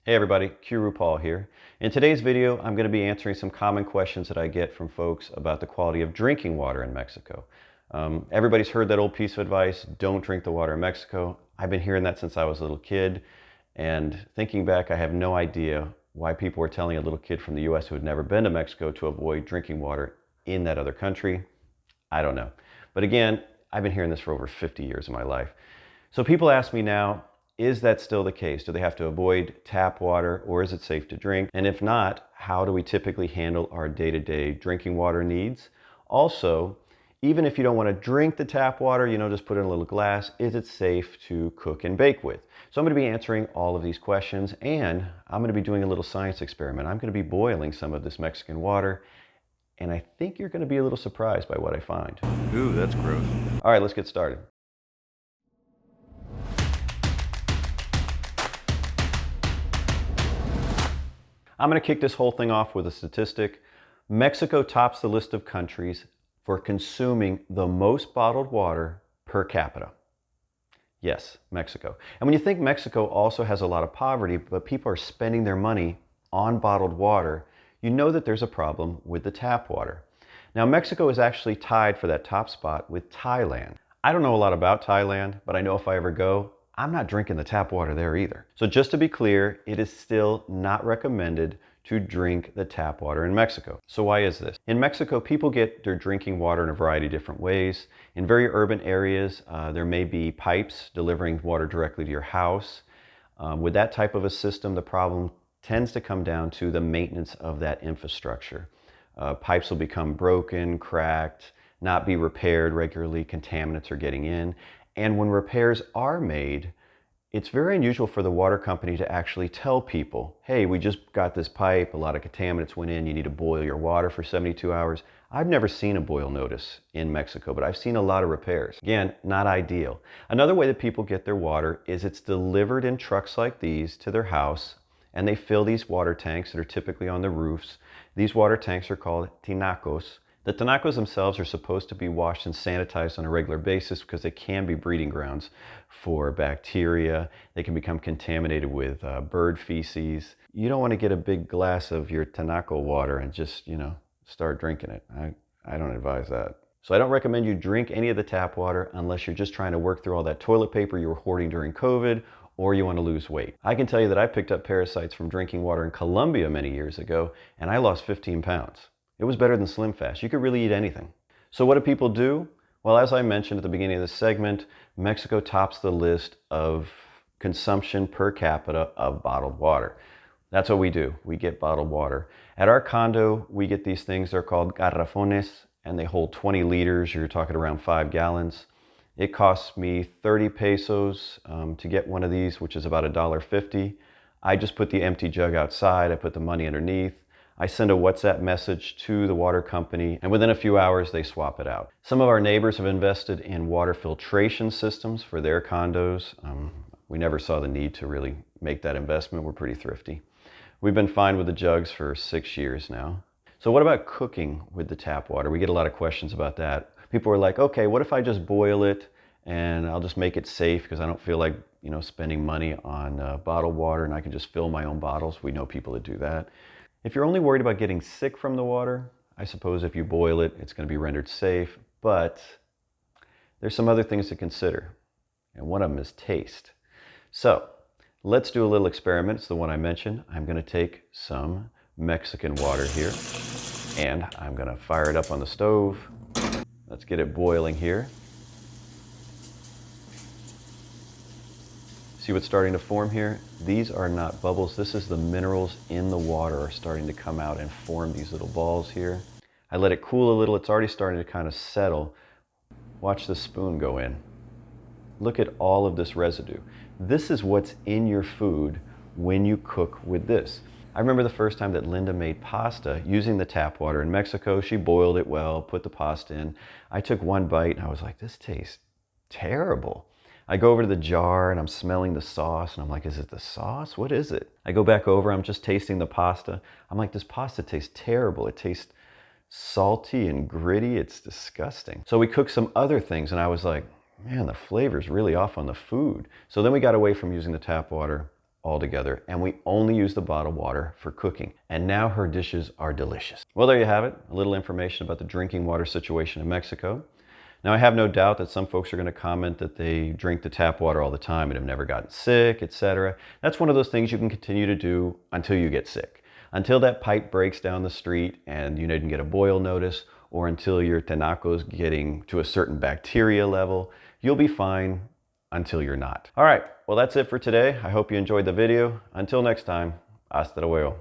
Hey everybody, Paul here. In today's video, I'm going to be answering some common questions that I get from folks about the quality of drinking water in Mexico. Everybody's heard that old piece of advice, don't drink the water in Mexico. I've been hearing that since I was a little kid, and thinking back, I have no idea why people were telling a little kid from the US who had never been to Mexico to avoid drinking water in that other country. I don't know. But again, I've been hearing this for over 50 years of my life. So people ask me now, is that still the case? Do they have to avoid tap water, or is it safe to drink? And if not, how do we typically handle our day-to-day drinking water needs? Also, even if you don't want to drink the tap water, just put it in a little glass, is it safe to cook and bake with? So I'm going to be answering all of these questions, and I'm going to be doing a little science experiment. I'm going to be boiling some of this Mexican water, and I think you're going to be a little surprised by what I find. Ooh, that's gross. All right, let's get started. I'm going to kick this whole thing off with a statistic. Mexico tops the list of countries for consuming the most bottled water per capita. Yes, Mexico. And when you think Mexico also has a lot of poverty, but people are spending their money on bottled water, you know that there's a problem with the tap water. Now, Mexico is actually tied for that top spot with Thailand. I don't know a lot about Thailand, but I know if I ever go, I'm not drinking the tap water there either. So just to be clear, it is still not recommended to drink the tap water in Mexico. So why is this? In Mexico, people get their drinking water in a variety of different ways. In very urban areas, there may be pipes delivering water directly to your house. With that type of a system, the problem tends to come down to the maintenance of that infrastructure. Pipes will become broken, cracked, not be repaired regularly, contaminants are getting in. And when repairs are made, it's very unusual for the water company to actually tell people, hey, we just got this pipe, a lot of contaminants went in, you need to boil your water for 72 hours. I've never seen a boil notice in Mexico, but I've seen a lot of repairs. Again, not ideal. Another way that people get their water is it's delivered in trucks like these to their house, and they fill these water tanks that are typically on the roofs. These water tanks are called tinacos. The tinacos themselves are supposed to be washed and sanitized on a regular basis because they can be breeding grounds for bacteria. They can become contaminated with bird feces. You don't want to get a big glass of your tinaco water and just, start drinking it. I don't advise that. So I don't recommend you drink any of the tap water unless you're just trying to work through all that toilet paper you were hoarding during COVID, or you want to lose weight. I can tell you that I picked up parasites from drinking water in Colombia many years ago, and I lost 15 pounds. It was better than Slim Fast. You could really eat anything. So what do people do? Well, as I mentioned at the beginning of this segment, Mexico tops the list of consumption per capita of bottled water. That's what we do. We get bottled water. At our condo, we get these things. They're called garrafones, and they hold 20 liters. You're talking around 5 gallons. It costs me 30 pesos to get one of these, which is about $1.50. I just put the empty jug outside. I put the money underneath. I send a WhatsApp message to the water company, and within a few hours, they swap it out. Some of our neighbors have invested in water filtration systems for their condos. We never saw the need to really make that investment. We're pretty thrifty. We've been fine with the jugs for 6 years now. So what about cooking with the tap water? We get a lot of questions about that. People are like, okay, what if I just boil it and I'll just make it safe because I don't feel like, spending money on bottled water, and I can just fill my own bottles. We know people that do that. If you're only worried about getting sick from the water, I suppose if you boil it, it's going to be rendered safe, but there's some other things to consider, and one of them is taste. So let's do a little experiment. It's the one I mentioned. I'm going to take some Mexican water here, and I'm going to fire it up on the stove. Let's get it boiling here. See what's starting to form here? These are not bubbles. This is the minerals in the water are starting to come out and form these little balls here. I let it cool a little. It's already starting to kind of settle. Watch the spoon go in. Look at all of this residue. This is what's in your food when you cook with this. I remember the first time that Linda made pasta using the tap water in Mexico. She boiled it well, put the pasta in. I took one bite and I was like, this tastes terrible. I go over to the jar and I'm smelling the sauce and I'm like, is it the sauce? What is it? I go back over, I'm just tasting the pasta. I'm like, this pasta tastes terrible. It tastes salty and gritty. It's disgusting. So we cooked some other things and I was like, man, the flavor's really off on the food. So then we got away from using the tap water altogether, and we only use the bottled water for cooking. And now her dishes are delicious. Well, there you have it, a little information about the drinking water situation in Mexico. Now, I have no doubt that some folks are going to comment that they drink the tap water all the time and have never gotten sick, etc. That's one of those things you can continue to do until you get sick. Until that pipe breaks down the street and you didn't get a boil notice, or until your tinaco's getting to a certain bacteria level, you'll be fine until you're not. All right, well, that's it for today. I hope you enjoyed the video. Until next time, hasta luego.